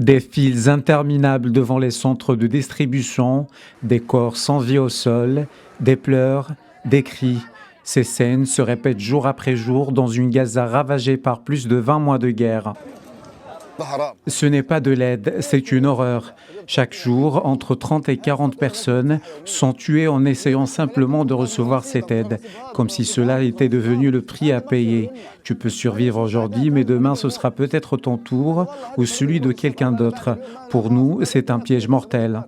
Des files interminables devant les centres de distribution, des corps sans vie au sol, des pleurs, des cris. Ces scènes se répètent jour après jour dans une Gaza ravagée par plus de 20 mois de guerre. Ce n'est pas de l'aide, c'est une horreur. Chaque jour, entre 30 et 40 personnes sont tuées en essayant simplement de recevoir cette aide, comme si cela était devenu le prix à payer. Tu peux survivre aujourd'hui, mais demain ce sera peut-être ton tour ou celui de quelqu'un d'autre. Pour nous, c'est un piège mortel.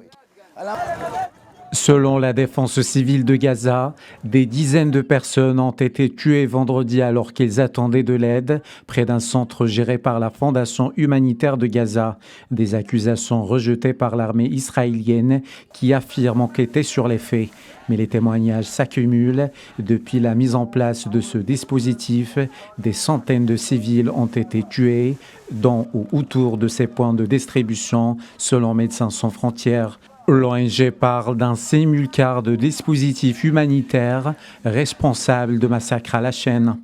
Selon la défense civile de Gaza, des dizaines de personnes ont été tuées vendredi alors qu'ils attendaient de l'aide près d'un centre géré par la Fondation humanitaire de Gaza. Des accusations rejetées par l'armée israélienne qui affirme enquêter sur les faits. Mais les témoignages s'accumulent. Depuis la mise en place de ce dispositif, des centaines de civils ont été tués dans ou autour de ces points de distribution, selon Médecins sans frontières. L'ONG parle d'un simulacre de dispositifs humanitaires responsable de massacres à la chaîne.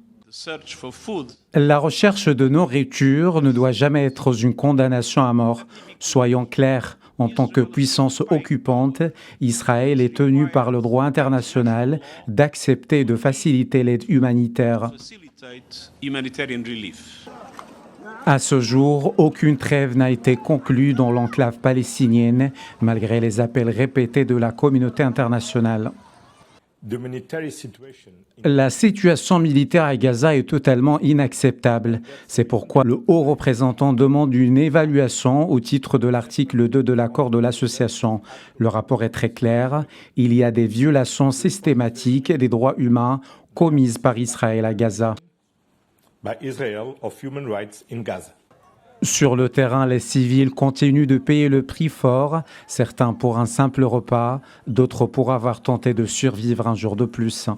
La recherche de nourriture ne doit jamais être une condamnation à mort. Soyons clairs, en tant que puissance occupante, Israël est tenu par le droit international d'accepter et de faciliter l'aide humanitaire. À ce jour, aucune trêve n'a été conclue dans l'enclave palestinienne, malgré les appels répétés de la communauté internationale. La situation militaire à Gaza est totalement inacceptable. C'est pourquoi le haut représentant demande une évaluation au titre de l'article 2 de l'accord de l'association. Le rapport est très clair. Il y a des violations systématiques des droits humains commises par Israël à Gaza. Sur le terrain, les civils continuent de payer le prix fort, certains pour un simple repas, d'autres pour avoir tenté de survivre un jour de plus.